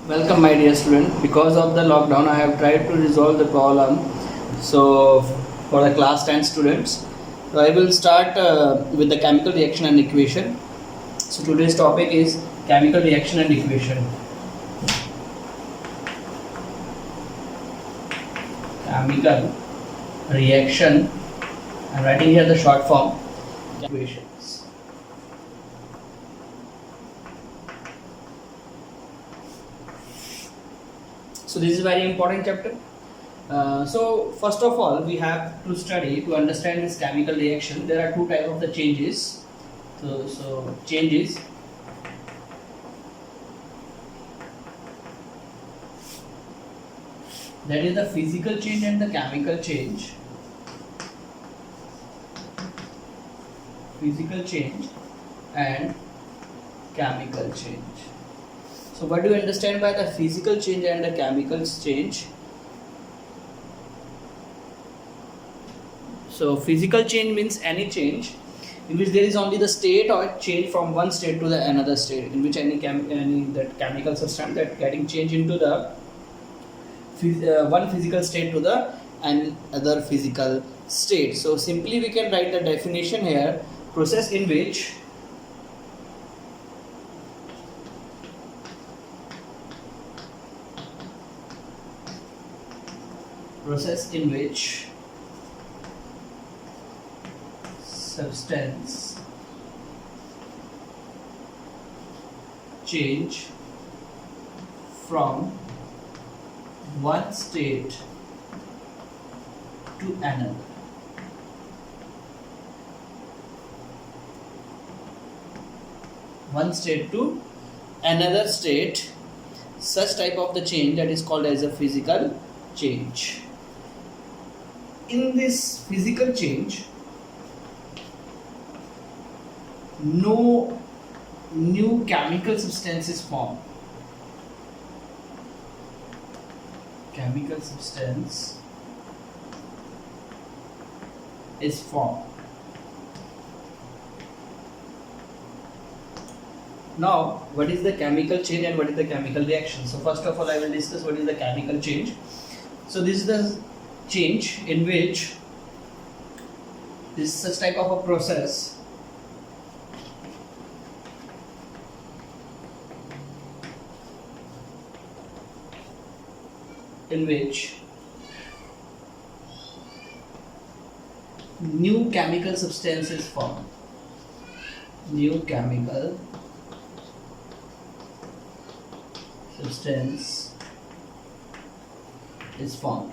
Welcome, my dear student. Because of the lockdown, I have tried to resolve the problem. So, for the class 10 students, so I will start with the chemical reaction and equation. So, today's topic is chemical reaction and equation. Chemical reaction. I'm writing here the short form equations. So this is a very important chapter. So first of all, we have to study to understand this chemical reaction. There are two types of the changes. So changes. That is the physical change and the chemical change. Physical change and chemical change. So what do you understand by the physical change and the chemical change? So physical change means any change in which there is only the state or change from one state to the another state, in which any that chemical substance that getting changed into the one physical state to the another physical state. So simply we can write the definition here: process in which substance change from one state to another. One state to another state, such type of the change that is called as a physical change. In this physical change, no new chemical substance is formed. Chemical substance is formed. Now, what is the chemical change and what is the chemical reaction? So first of all, I will discuss what is the chemical change. So this is the change in which this such type of a process in which new chemical substance is formed. New chemical substance is formed.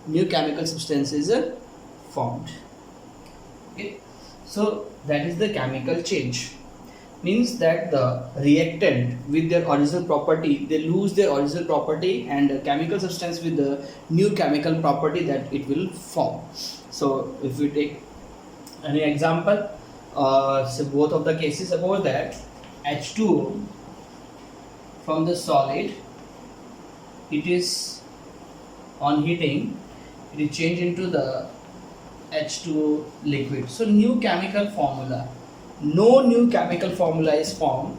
New chemical substance is formed. Okay, so that is the chemical change. Means that the reactant with their original property, they lose their original property, and chemical substance with the new chemical property that it will form. So if we take any example, so both of the cases, suppose that H2O from the solid, it is on heating, it is changed into the H2O liquid. So new chemical formula. No new chemical formula is formed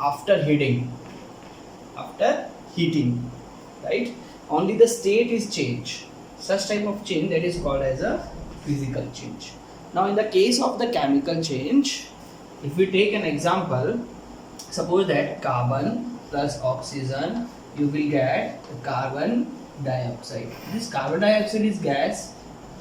after heating. After heating, right? Only the state is changed. Such type of change that is called as a physical change. Now, in the case of the chemical change, if we take an example, suppose that carbon plus oxygen, you will get carbon dioxide. This carbon dioxide is gas,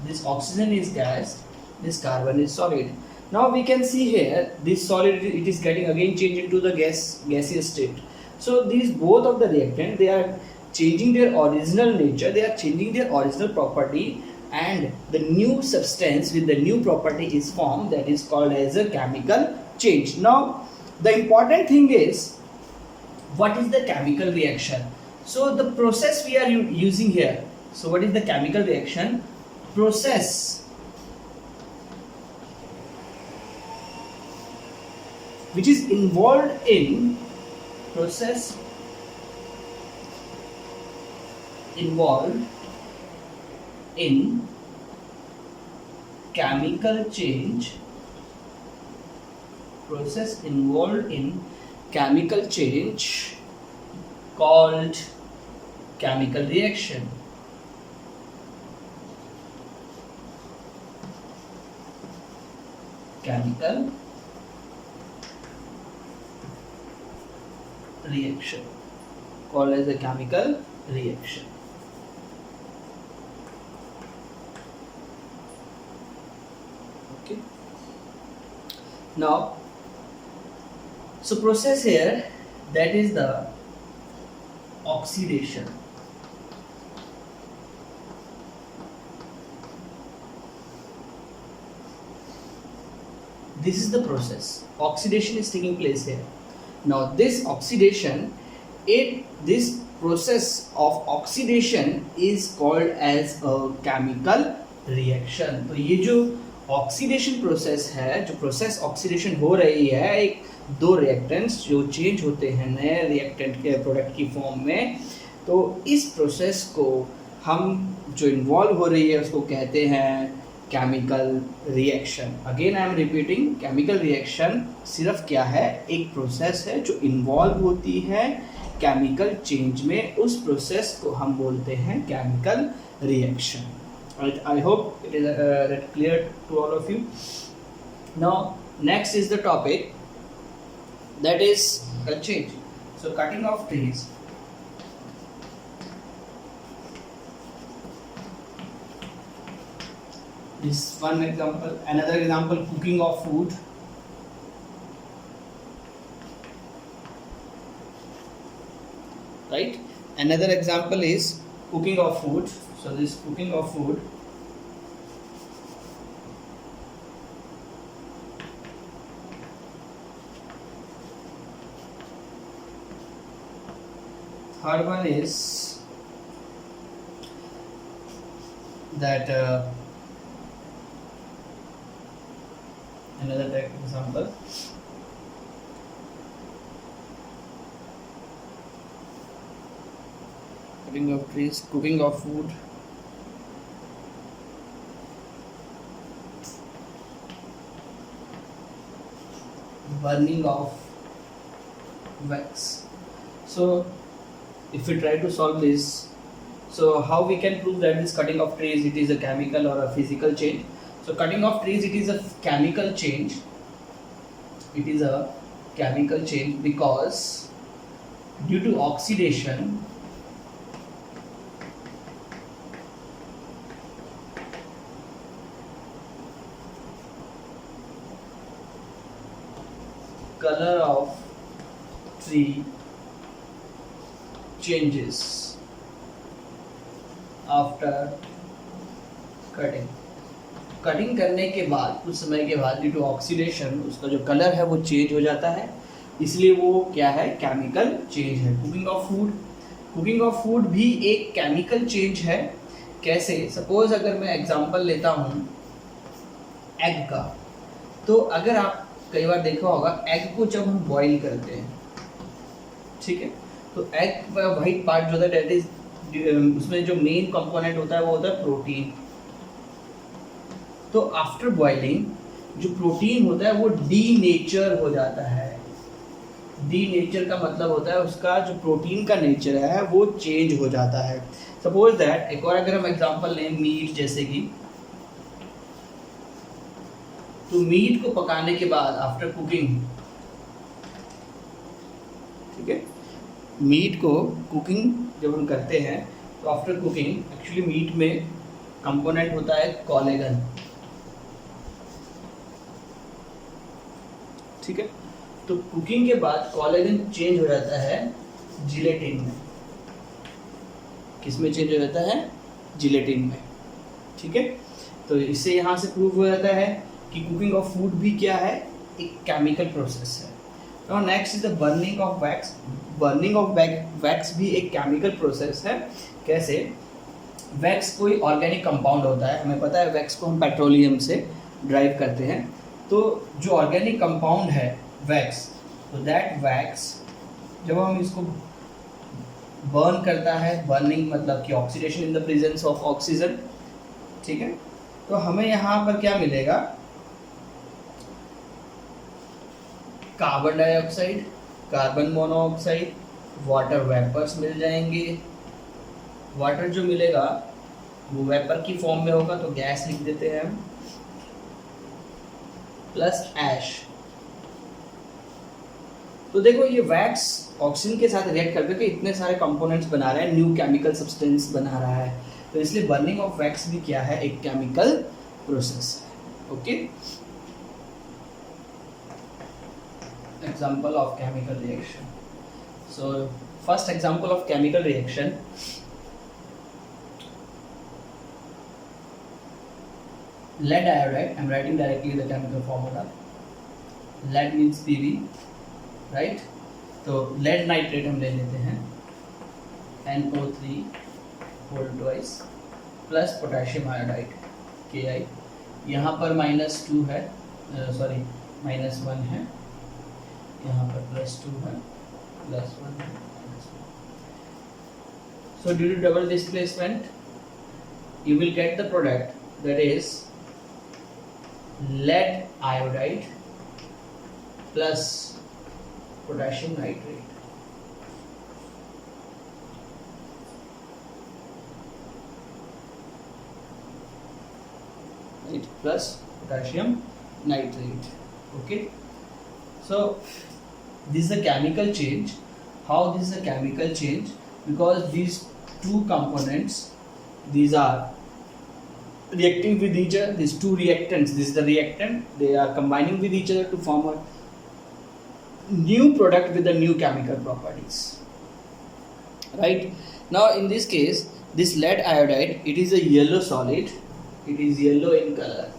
this oxygen is gas, this carbon is solid. Now we can see here this solid, it is getting again changed into the gaseous state. So these both of the reactant, they are changing their original nature, they are changing their original property, and the new substance with the new property is formed, that is called as a chemical change. Now the important thing is, what is the chemical reaction? So the process we are using here. So what is the chemical reaction? Process which is involved in chemical change, process involved in chemical change called chemical reaction. Chemical reaction, called as a chemical reaction. Okay. Now, so process here, that is the oxidation. This is the process. Oxidation is taking place here. Now this oxidation, this process of oxidation is called as a chemical reaction. तो ये जो oxidation process है, जो process oxidation हो रही है, एक दो रिएक्टेंट्स जो चेंज होते हैं नए रिएक्टेंट के प्रोडक्ट की फॉर्म में, तो इस प्रोसेस को हम जो इन्वॉल्व हो रही है उसको कहते हैं chemical reaction. Again I am repeating, chemical reaction सिर्फ क्या है, एक प्रोसेस है जो इन्वॉल्व होती है केमिकल चेंज में. उस प्रोसेस को हम बोलते हैं chemical reaction. I hope it is clear to all of you. Now next is the topic, that is a change. So cutting of trees. This one example. Another example, cooking of food. Right? Another example is cooking of food. So this cooking of food. Third one is that another example, cutting of trees, cooking of food. Burning of wax. So if we try to solve this, so how we can prove that this cutting of trees, it is a chemical or a physical change? So cutting of trees, it is a chemical change. It is a chemical change because due to oxidation, color of tree changes after cutting. Cutting करने के बाद कुछ समय के बाद due to oxidation उसका जो colour है वो चेंज हो जाता है, इसलिए वो क्या है, केमिकल चेंज है. Cooking of food, cooking of food भी एक केमिकल चेंज है. कैसे? सपोज अगर मैं एग्जांपल लेता हूँ एग का, तो अगर आप कई बार देखा होगा एग को जब हम बॉईल करते हैं, ठीक है, तो एग वाइट पार्ट जो होता है डेट इज, उसमें जो मेन कंपोनेंट होता है वो होता है प्रोटीन. तो आफ्टर बॉइलिंग जो प्रोटीन होता है वो डीनेचर हो जाता है. डीनेचर का मतलब होता है उसका जो प्रोटीन का नेचर है वो चेंज हो जाता है. सपोज दैट एक और अगर हम एग्जांपल लें मीट जैसे कि, तो मीट को पकाने के बाद आफ्टर कुकिंग, ठीक है, मीट को कुकिंग जब हम करते हैं तो आफ्टर कुकिंग एक्चुअली मीट में कंपोनेंट होता है कोलेजन, ठीक है. तो कुकिंग के बाद कोलेजन चेंज हो जाता है जिलेटिन में. किस में चेंज हो जाता है? जिलेटिन में, ठीक है. तो इससे यहाँ से प्रूव हो जाता है कि कुकिंग ऑफ फूड भी क्या है, एक केमिकल प्रोसेस है. Now next is the burning of wax. Burning of wax भी एक केमिकल प्रोसेस है. कैसे? वैक्स कोई ऑर्गेनिक कंपाउंड होता है, हमें पता है वैक्स को हम पेट्रोलियम से ड्राइव करते हैं. तो जो ऑर्गेनिक कंपाउंड है वैक्स, तो दैट वैक्स जब हम इसको बर्न करता है, बर्निंग मतलब कि oxidation in the presence of oxygen, ठीक है, तो हमें यहाँ पर क्या मिलेगा, carbon dioxide, carbon monoxide, water vapours मिल जाएंगे। वाटर जो मिलेगा वो वेपर की फॉर्म में होगा तो गैस लिख देते हैं हम, प्लस ऐश। तो देखो ये वैक्स ऑक्सीजन के साथ रिएक्ट करके इतने सारे कंपोनेंट्स बना रहा है, न्यू केमिकल सब्सटेंस बना रहा है। तो इसलिए बर्निंग ऑफ वैक्स भी क्या है, एक केमिकल प्रोसेस है। Okay, example of chemical reaction. So first example of chemical reaction, lead iodide. I'm writing directly the chemical formula. Lead means Pb, right? तो lead nitrate हम ले लेते हैं, NO3 whole twice plus potassium iodide Ki। यहाँ पर -2 है, sorry -1 है, यहाँ पर +2 है, +1 है, -1। So due to double displacement, you will get the product that is lead iodide plus potassium nitrate। right, plus potassium nitrate। okay, so this is a chemical change। how this is a chemical change? Because these two components, these are reacting with each other, these two reactants, this is the reactant, they are combining with each other to form a new product with the new chemical properties, right? Now in this case, this lead iodide, it is a yellow solid, it is yellow in color।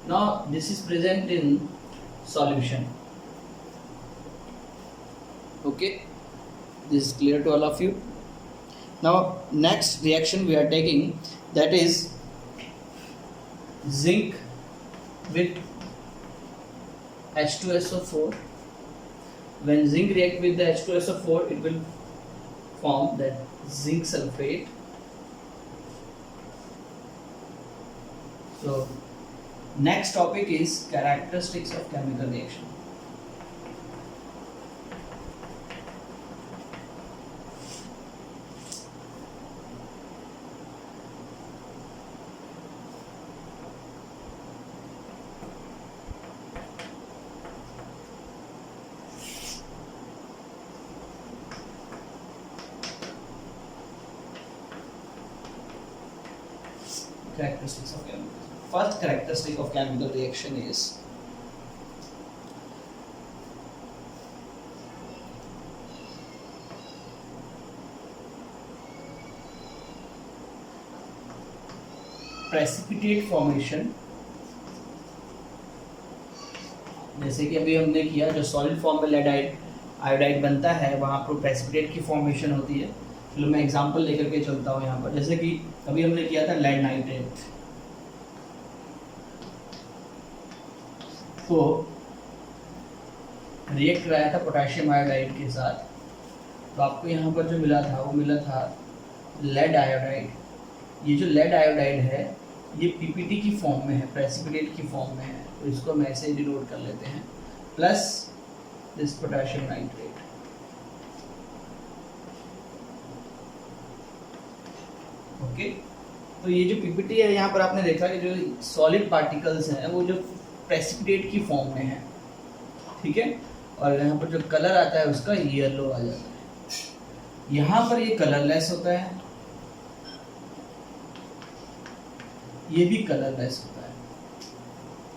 now this is present in solution। okay, this is clear to all of you। now next reaction we are taking, that is zinc with H2SO4। when zinc react with the H2SO4, it will form that zinc sulfate। so next topic is characteristics of chemical reaction। characteristics of chemical, first characteristic of chemical reaction is precipitate formation। जैसे कि अभी हमने किया, जो solid form में lead iodide बनता है वहाँ पर प्रेसिपिटेट की फॉर्मेशन होती है। चलो मैं एग्जांपल लेकर के चलता हूँ यहाँ पर। जैसे कि अभी हमने किया था लेड नाइट्रेट, तो रिएक्ट कराया था पोटेशियम आयोडाइड के साथ, तो आपको यहाँ पर जो मिला था वो मिला था लेड आयोडाइड। ये जो लेड आयोडाइड है ये पीपीटी की फॉर्म में है, प्रेसिपिटेट की फॉर्म में है, तो इसको हम ऐसे डिनोट कर लेते हैं, plus this potassium nitrate. Okay, तो ये जो पीपीटी है यहाँ पर आपने देखा कि जो सॉलिड पार्टिकल्स हैं वो जो प्रेसिपिटेट की फॉर्म में है, ठीक है, और यहाँ पर जो कलर आता है उसका येलो आ जाता है। यहाँ पर ये कलरलेस होता है, ये भी कलरलेस होता है।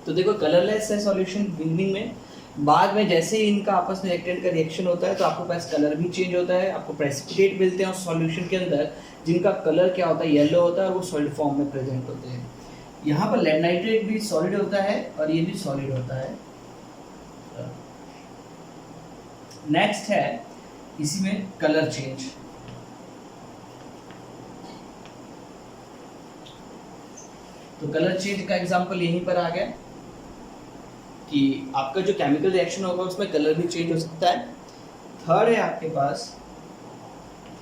तो देखो कलरलेस है सॉल्यूशन बिगिनिंग में, बाद में जैसे ही इनका आपस में रिएक्टेंट का रिएक्शन होता है तो आपको पास कलर भी चेंज होता है, आपको प्रेसिपिटेट मिलते हैं उस सॉल्यूशन के अंदर जिनका कलर क्या होता है, येलो होता है, और वो सॉलिड फॉर्म में प्रेजेंट होते हैं। यहाँ पर लेड नाइट्रेट भी सॉलिड होता है और ये भी सॉलिड होता है। नेक्स्ट है इसी में कलर चेंज। तो कलर चेंज का एग्जांपल यहीं पर आ गया कि आपका जो केमिकल रिएक्शन होगा उसमें कलर भी चेंज हो सकता है। थर्ड है आपके पास,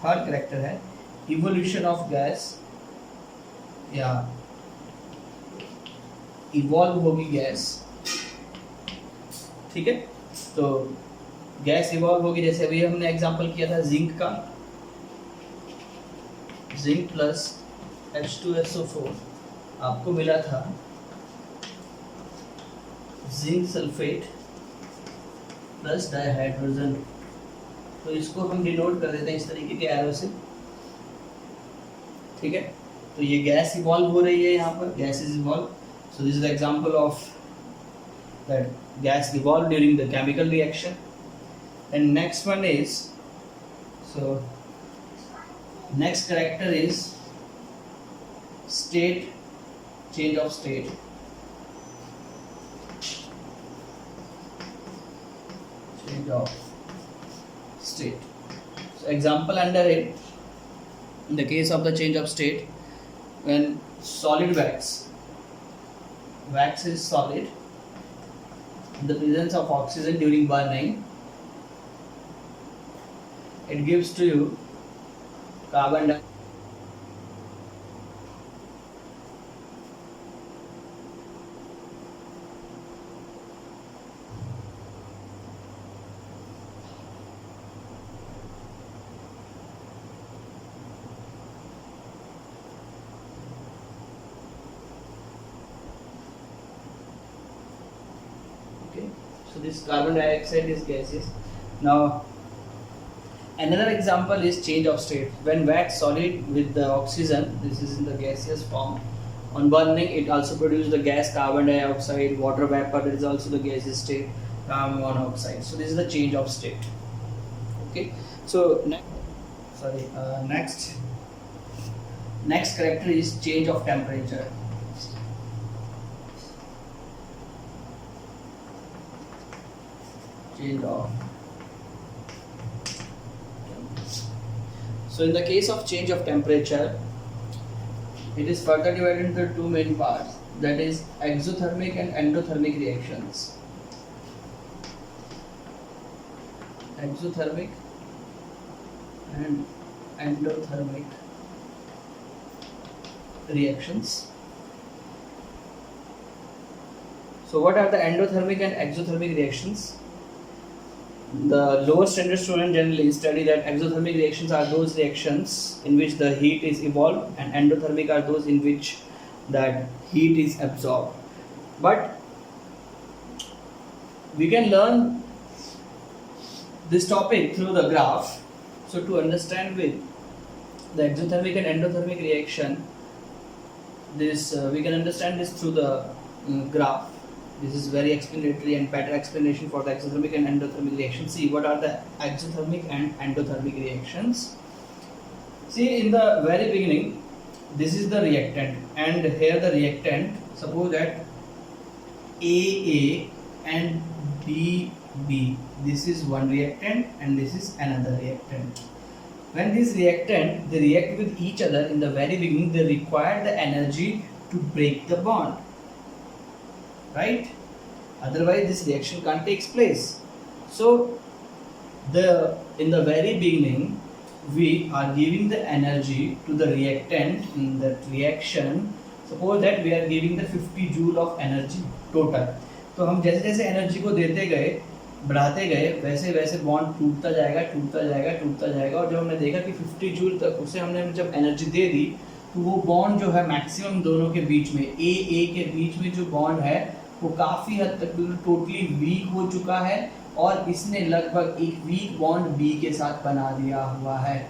थर्ड कैरेक्टर है इवोल्यूशन ऑफ गैस, या इवॉल्व होगी गैस ठीक है, तो गैस इवॉल्व होगी, जैसे अभी हमने एग्जांपल किया था जिंक का, जिंक प्लस H2SO4 आपको मिला था जिंक सल्फेट प्लस डाइहाइड्रोजन। तो इसको हम डिनोट कर देते हैं इस तरीके के एरो से, ठीक है। तो ये गैस इवॉल्व हो रही है, यहाँ पर gas is evolve. So this is the example of that gas evolve during the chemical reaction. And next one is, so next character is state, change of state, change of state. So example under it, in the case of the change of state, when solid wax is solid in the presence of oxygen during burning, it gives to you carbon dioxide. Okay, so this carbon dioxide is gaseous. Now another example is change of state. When wax solid with the oxygen, this is in the gaseous form, on burning it also produces the gas carbon dioxide, water vapor, that is also the gaseous state, carbon monoxide. So this is the change of state. Okay, so next character is change of temperature. Change of. So in the case of change of temperature, it is further divided into two main parts, that is exothermic and endothermic reactions. Exothermic and endothermic reactions. So what are the endothermic and exothermic reactions? The lower standard student generally study that exothermic reactions are those reactions in which the heat is evolved, and endothermic are those in which that heat is absorbed. But we can learn this topic through the graph. So to understand with the exothermic and endothermic reaction, this we can understand this through the graph. This is very explanatory and better explanation for the exothermic and endothermic reactions. See, what are the exothermic and endothermic reactions? See, in the very beginning, this is the reactant, and here the reactant, suppose that AA and BB, this is one reactant and this is another reactant. When this reactant, they react with each other in the very beginning, they require the energy to break the bond. Right? Otherwise this reaction can't take place. So in the very beginning we are giving the energy to the reactant in that reaction. Suppose that we are giving the 50 joule of energy total. तो हम जैसे जैसे energy को देते गए, बढ़ाते गए, वैसे वैसे बॉन्ड टूटता जाएगा, और जब हमने देखा कि 50 जूल तक उसे हमने जब एनर्जी दे दी, तो वो बॉन्ड जो है मैक्सिमम दोनों के बीच में, ए के बीच में जो बॉन्ड है वो काफ़ी हद तक टोटली वीक हो चुका है, और इसने लगभग एक वीक बॉन्ड बी के साथ बना दिया हुआ है।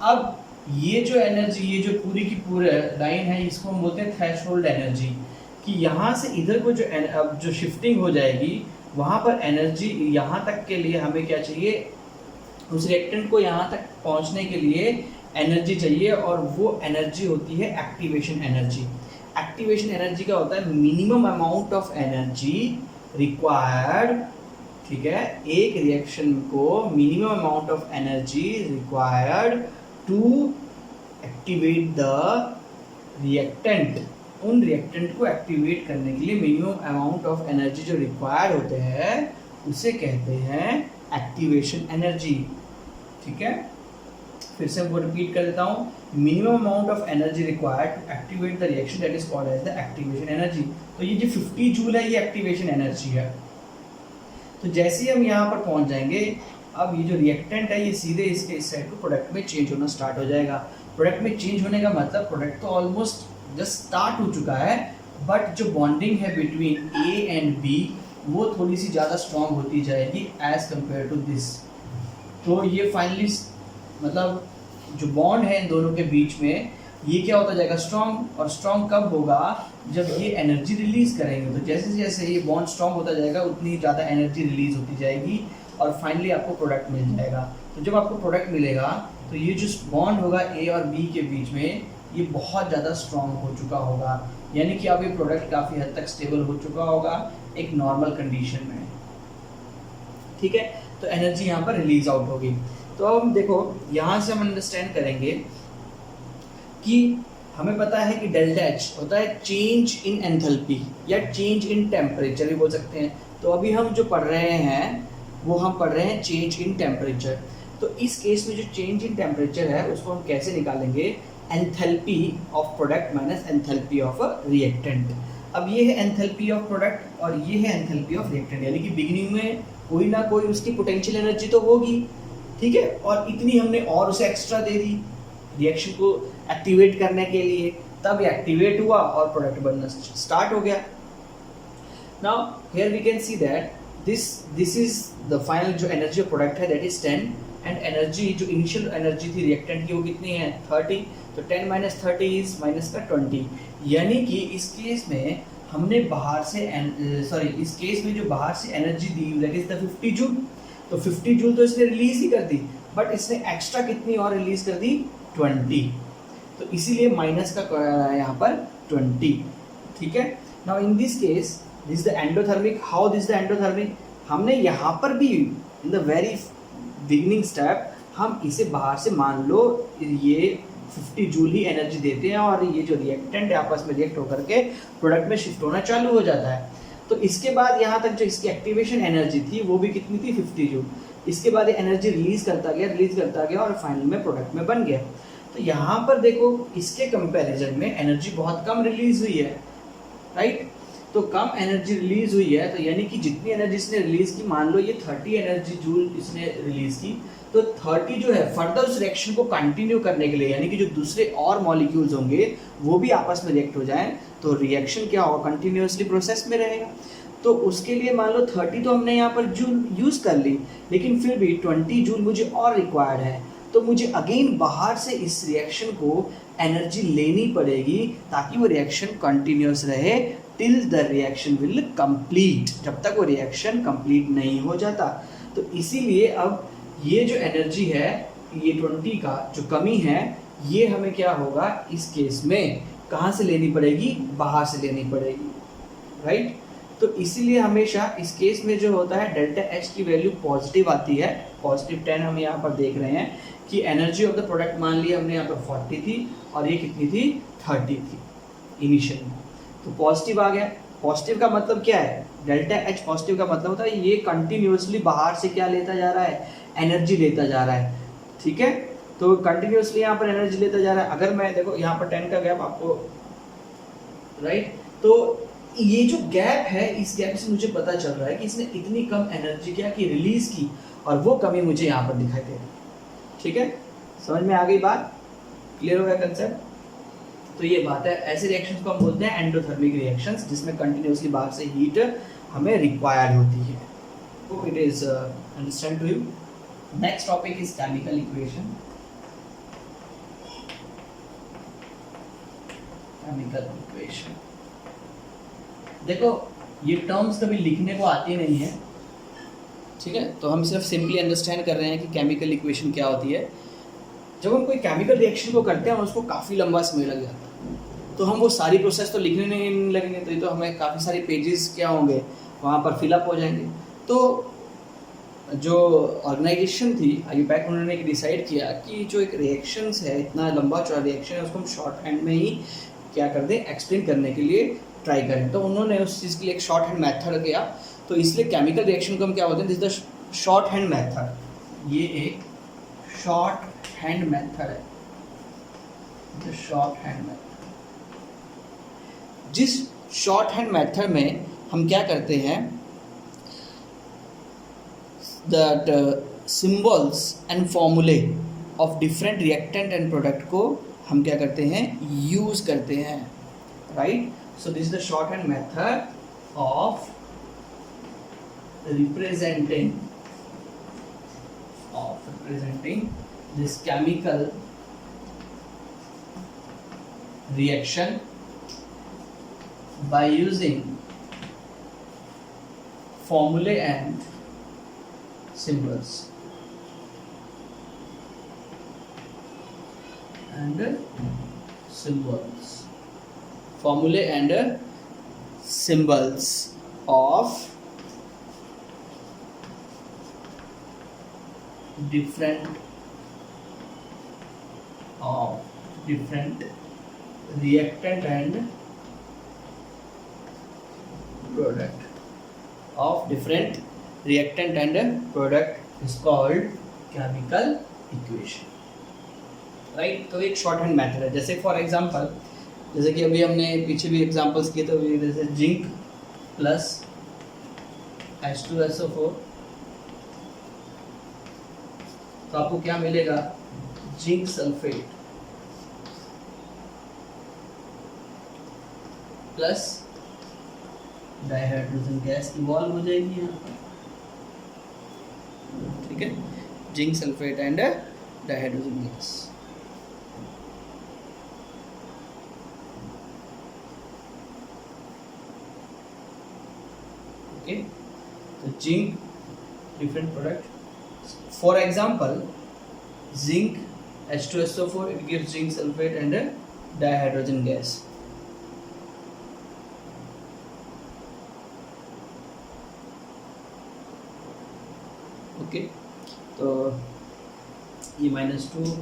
अब ये जो एनर्जी, ये जो पूरी की पूरी लाइन है, इसको हम बोलते हैं थ्रेशोल्ड एनर्जी, कि यहाँ से इधर को अब जो शिफ्टिंग हो जाएगी, वहाँ पर एनर्जी यहाँ तक के लिए हमें क्या चाहिए, उस रिएक्टेंट को यहाँ तक पहुँचने के लिए एनर्जी चाहिए, और वो एनर्जी होती है एक्टिवेशन एनर्जी। एक्टिवेशन एनर्जी क्या होता है, minimum amount of energy required, ठीक है, एक रिएक्शन को minimum amount of energy required to activate the reactant. उन रिएक्टेंट को एक्टिवेट करने के लिए मिनिमम अमाउंट ऑफ एनर्जी जो रिक्वायर्ड होते हैं उसे कहते हैं एक्टिवेशन एनर्जी। ठीक है, फिर से वो रिपीट कर देता हूँ, minimum amount of energy required to activate the reaction that is called as the activation energy. तो ये जो 50 जूल है ये एक्टिवेशन एनर्जी है। तो जैसे ही हम यहाँ पर पहुँच जाएंगे, अब ये जो रिएक्टेंट है ये सीधे इसके इस साइड को प्रोडक्ट में चेंज होना स्टार्ट हो जाएगा। प्रोडक्ट में चेंज होने का मतलब प्रोडक्ट तो ऑलमोस्ट जस्ट स्टार्ट हो चुका है, बट जो बॉन्डिंग है बिटवीन ए एंड बी वो थोड़ी सी ज़्यादा स्ट्रॉन्ग होती जाएगी एज कम्पेयर टू दिस। तो ये फाइनली मतलब जो बॉन्ड है इन दोनों के बीच में ये क्या होता जाएगा, स्ट्रॉन्ग। और स्ट्रॉन्ग कब होगा, जब ये एनर्जी रिलीज करेंगे। तो जैसे जैसे ये बॉन्ड स्ट्रॉन्ग होता जाएगा उतनी ज़्यादा एनर्जी रिलीज होती जाएगी और फाइनली आपको प्रोडक्ट मिल जाएगा। तो जब आपको प्रोडक्ट मिलेगा तो ये जो बॉन्ड होगा ए और बी के बीच में ये बहुत ज़्यादा स्ट्रॉन्ग हो चुका होगा, यानी कि अब ये प्रोडक्ट काफ़ी हद तक स्टेबल हो चुका होगा एक नॉर्मल कंडीशन में। ठीक है, तो एनर्जी यहाँ पर रिलीज आउट होगी। तो अब देखो यहाँ से हम अंडरस्टैंड करेंगे कि हमें पता है कि डेल्टा एच होता है चेंज इन एंथैल्पी या चेंज इन टेम्परेचर भी बोल सकते हैं। तो अभी हम जो पढ़ रहे हैं वो हम पढ़ रहे हैं चेंज इन टेम्परेचर। तो इस केस में जो चेंज इन टेम्परेचर है उसको हम कैसे निकालेंगे, enthalpy of product minus enthalpy of reactant. अब ये है एंथैल्पी ऑफ प्रोडक्ट और ये है एंथैल्पी ऑफ रिएक्टेंट, यानी कि बिगिनिंग में कोई ना कोई उसकी पोटेंशियल एनर्जी तो होगी, ठीक है, और इतनी हमने और उसे एक्स्ट्रा दे दी रिएक्शन को एक्टिवेट करने के लिए, तब ये एक्टिवेट हुआ और प्रोडक्ट बनना स्टार्ट हो गया। Now here we can see that this is the final जो एनर्जी ऑफ प्रोडक्ट है दैट इज 10 एंड एनर्जी जो इनिशियल एनर्जी थी रिएक्टेंट की वो कितनी है 30। तो 10 माइनस 30 इज माइनस का 20, यानी कि इस केस में हमने बाहर से इस केस में जो बाहर से energy the that is the 50 joule. तो 50 जूल तो इसने रिलीज ही कर दी, बट इसने एक्स्ट्रा कितनी और रिलीज कर दी 20। तो इसीलिए माइनस का है यहाँ पर 20। ठीक है, now in this case this the endothermic. How this the endothermic, हमने यहाँ पर भी in the very beginning step हम इसे बाहर से मान लो ये 50 जूल ही एनर्जी देते हैं और ये जो रिएक्टेंट है आपस में रिएक्ट होकर के प्रोडक्ट में शिफ्ट होना चालू हो जाता है। तो इसके बाद यहाँ तक जो इसकी एक्टिवेशन एनर्जी थी वो भी कितनी थी 50 जूल। इसके बाद ये एनर्जी रिलीज करता गया और फाइनल में प्रोडक्ट में बन गया। तो यहाँ पर देखो इसके कंपैरिजन में एनर्जी बहुत कम रिलीज हुई है, राइट। तो कम एनर्जी रिलीज हुई है तो यानी कि जितनी एनर्जी इसने रिलीज की, मान लो ये 30 एनर्जी जूल इसने रिलीज की, तो 30 जो है फर्दर उस रिएक्शन को कंटिन्यू करने के लिए, यानी कि जो दूसरे और मॉलिक्यूल्स होंगे वो भी आपस में रिएक्ट हो जाएं तो रिएक्शन क्या होगा, कंटिन्यूअसली प्रोसेस में रहेगा। तो उसके लिए मान लो 30 तो हमने यहाँ पर जूल यूज़ कर ली, लेकिन फिर भी 20 जूल मुझे और रिक्वायर्ड है। तो मुझे अगेन बाहर से इस रिएक्शन को एनर्जी लेनी पड़ेगी ताकि वो रिएक्शन कंटिन्यूअस रहे till the reaction will complete, जब तक वो रिएक्शन कंप्लीट नहीं हो जाता। तो इसीलिए अब ये जो एनर्जी है ये 20 का जो कमी है ये हमें क्या होगा इस केस में कहाँ से लेनी पड़ेगी, बाहर से लेनी पड़ेगी, राइट। तो इसीलिए हमेशा इस केस में जो होता है डेल्टा एच की वैल्यू पॉजिटिव आती है, पॉजिटिव 10 हम यहाँ पर देख रहे हैं कि एनर्जी ऑफ द प्रोडक्ट मान लिया हमने यहाँ पर 40 थी और ये कितनी थी 30 थी इनिशियल में, तो पॉजिटिव आ गया। पॉजिटिव का मतलब क्या है, डेल्टा एच पॉजिटिव का मतलब होता है ये कंटिन्यूअसली बाहर से क्या लेता जा रहा है, एनर्जी लेता जा रहा है, ठीक है। तो कंटिन्यूअसली यहाँ पर एनर्जी लेता जा रहा है। अगर मैं देखो यहाँ पर 10 का गैप आपको, राइट, तो ये जो गैप है इस गैप से मुझे पता चल रहा है कि इसने इतनी कम एनर्जी क्या की रिलीज की और वो कमी मुझे यहाँ पर दिखाई दे रही है, ठीक है। समझ में आ गई बात, क्लियर हो गया कंसेप्ट। तो ये बात है, ऐसे रिएक्शंस को हम बोलते हैं एंडोथर्मिक रिएक्शंस जिसमें कंटिन्यूअसली बाहर से हीट हमें रिक्वायर्ड होती है। Hope it is understand to you. Next topic is chemical equation. Chemical equation देखो ये टर्म्स कभी लिखने को आती नहीं है, ठीक है, तो हम सिर्फ सिंपली अंडरस्टैंड कर रहे हैं कि केमिकल इक्वेशन क्या होती है। जब हम कोई केमिकल रिएक्शन को करते हैं उसको काफ़ी लंबा समय लग जाता है, तो हम वो सारी प्रोसेस तो लिखने नहीं लगेंगे, तो ये तो हमें काफ़ी सारे पेजेस क्या होंगे वहाँ पर फिलअप हो जाएंगे। तो जो ऑर्गेनाइजेशन थी आईयूपैक, उन्होंने एक डिसाइड किया कि जो एक रिएक्शंस है, इतना लंबा चौड़ा रिएक्शन है, उसको हम शॉर्ट हैंड में ही क्या कर दें, एक्सप्लेन करने के लिए ट्राई करें। तो उन्होंने उस चीज़ के लिए एक शॉर्ट हैंड मेथड किया, तो इसलिए केमिकल रिएक्शन को हम क्या बोलते हैं, this the short hand method. ये एक शॉर्ट हैंड मेथड है, द शॉर्ट हैंड मेथड। जिस शॉर्ट हैंड मेथड में हम क्या करते हैं, दैट सिम्बल्स एंड फॉर्मूले of different reactant and product को हम क्या करते हैं, यूज करते हैं, right. So this is the short hand method of representing this chemical reaction by using formulae and symbols formulae and symbols of different reactant and product is called chemical equation, right. तो एक short hand method है. जैसे for example, जैसे कि अभी हमने पीछे भी एग्जांपल्स किए, तो जैसे जिंक प्लस H2SO4, तो आपको क्या मिलेगा, zinc sulphate plus dihydrogen gas evolve हो जाएगी यहाँ पर, ठीक है. Zinc sulphate and dihydrogen gas. Okay, तो zinc different product. For example, zinc H2SO4, it gives zinc sulfate and a dihydrogen gas. Okay, तो E -2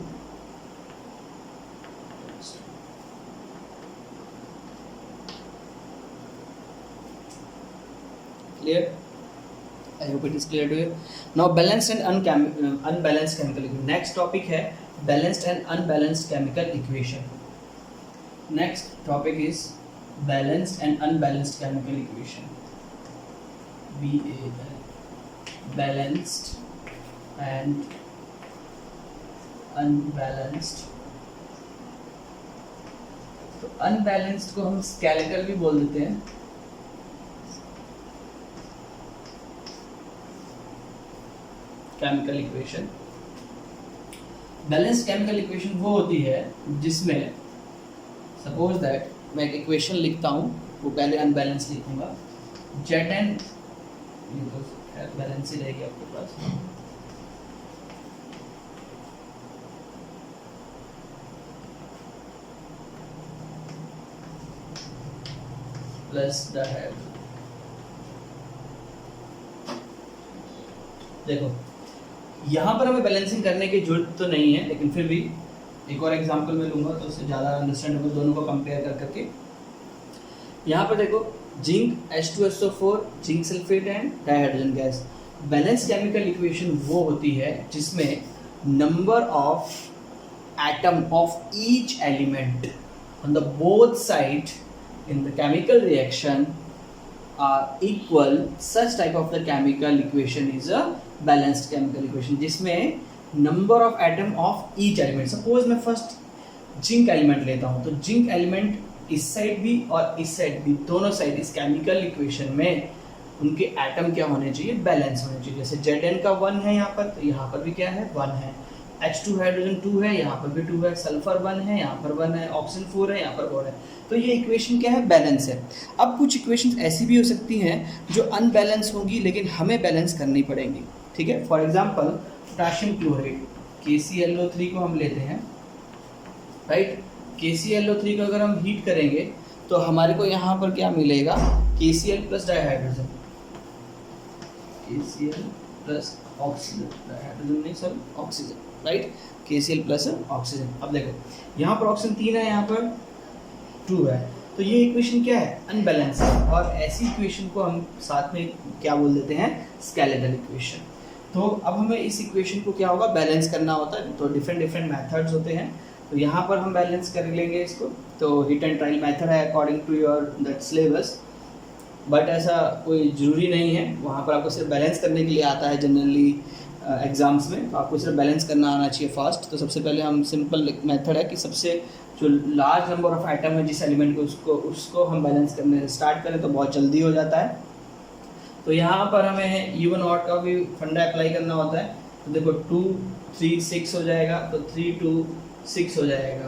clear. I hope it is clear to you. Now balanced and unbalanced chemical equation. Next topic है balanced and unbalanced chemical equation. Next topic is balanced and unbalanced chemical equation. BAL. Balanced and unbalanced. तो unbalanced को हम skeletal भी बोल देते हैं. Chemical equation. Balanced chemical equation वो होती है जिसमें सपोज दैट मैं एक इक्वेशन लिखता हूँ, वो पहले अनबैलेंस लिखूंगा. Zn, ये तो बैलेंस ही रहेगी आपके पास, प्लस डाइहाइड्रोजन. देखो यहाँ पर हमें बैलेंसिंग करने की जरूरत तो नहीं है, लेकिन फिर भी एक और एग्जांपल मैं लूँगा तो उससे ज़्यादा अंडरस्टैंड होगा दोनों को कंपेयर कर करके. यहाँ पर देखो zinc H2SO4, zinc sulphate and dihydrogen gas. Balance chemical equation वो होती है जिसमें number of atom of each element on the both side in the chemical reaction are equal. Such type of the chemical equation is a balanced chemical equation, जिसमें number of atom of each element. Suppose मैं first zinc element लेता हूँ, तो zinc element इस side भी और इस side भी, दोनों साइड इस केमिकल इक्वेशन में उनके एटम क्या होने चाहिए, बैलेंस होने चाहिए. जैसे Zn का 1 है यहाँ पर, तो यहाँ पर भी क्या है, 1 है. H2 हाइड्रोजन 2 है, यहाँ पर भी 2 है. सल्फर 1 है, यहाँ पर 1 है. ऑक्सीजन 4 है, यहाँ पर 4 है. तो ये इक्वेशन क्या है, बैलेंस है. अब कुछ इक्वेशन ऐसी भी हो सकती हैं जो अनबैलेंस होंगी, लेकिन हमें बैलेंस करनी पड़ेंगी, ठीक है. For example potassium chloride KClO3 को हम लेते हैं, राइट. KClO3 को अगर हम हीट करेंगे तो हमारे को यहाँ पर क्या मिलेगा, KCl plus dihydrogen, KCl plus oxygen, dihydrogen नहीं sir, oxygen, right. KCl plus oxygen. अब देखो यहाँ पर ऑक्सीजन 3 है, यहाँ पर 2 है, तो ये इक्वेशन क्या है, अनबैलेंस है. और ऐसी इक्वेशन को हम साथ में क्या बोल देते हैं, स्केलेटल इक्वेशन. तो अब हमें इस इक्वेशन को क्या होगा, बैलेंस करना होता है. तो डिफरेंट मेथड्स होते हैं, तो यहाँ पर हम बैलेंस कर लेंगे इसको. तो हिट एंड ट्रायल मेथड है according to your that syllabus. But ऐसा कोई ज़रूरी नहीं है, वहाँ पर आपको सिर्फ बैलेंस करने के लिए आता है जनरली एग्ज़ाम्स में, तो आपको सिर्फ बैलेंस करना आना चाहिए फर्स्ट। तो सबसे पहले हम सिंपल मेथड है कि सबसे जो लार्ज नंबर ऑफ आइटम है जिस एलिमेंट को उसको हम बैलेंस करने से स्टार्ट करें तो बहुत जल्दी हो जाता है। तो यहाँ पर हमें इवन ऑड का भी फंडा अप्लाई करना होता है। तो देखो 2 3 6 हो जाएगा, तो 3 2 6 हो जाएगा,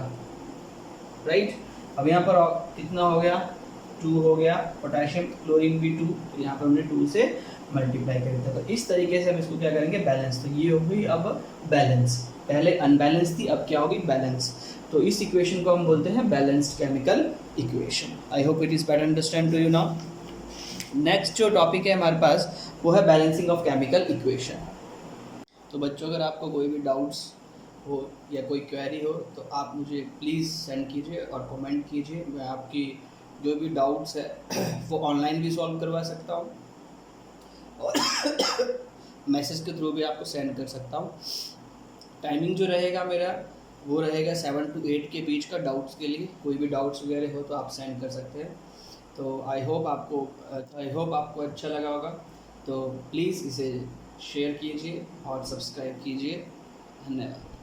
राइट। अब यहाँ पर कितना हो गया, 2 हो गया, पोटेशियम क्लोरीन भी 2, तो यहाँ पर हमने 2 से मल्टीप्लाई कर दिया। तो इस तरीके से हम इसको क्या करेंगे, बैलेंस। तो ये हो गई अब बैलेंस, पहले अनबैलेंस थी, अब क्या होगी, बैलेंस। तो इस इक्वेशन को हम बोलते हैं balanced chemical equation. I hope it is better understand to you now. Next जो टॉपिक है हमारे पास वो है बैलेंसिंग ऑफ केमिकल इक्वेशन। तो बच्चों अगर आपको कोई भी डाउट्स हो या कोई क्वेरी हो तो आप मुझे प्लीज़ सेंड कीजिए और कमेंट कीजिए। मैं आपकी जो भी डाउट्स है वो ऑनलाइन भी सॉल्व करवा सकता हूँ और मैसेज के थ्रू भी आपको सेंड कर सकता हूँ। टाइमिंग जो रहेगा मेरा वो रहेगा 7 to 8 के बीच का डाउट्स के लिए। कोई भी डाउट्स वगैरह हो तो आप सेंड कर सकते हैं। तो आई होप आपको अच्छा लगा होगा। तो प्लीज़ इसे शेयर कीजिए और सब्सक्राइब कीजिए। धन्यवाद।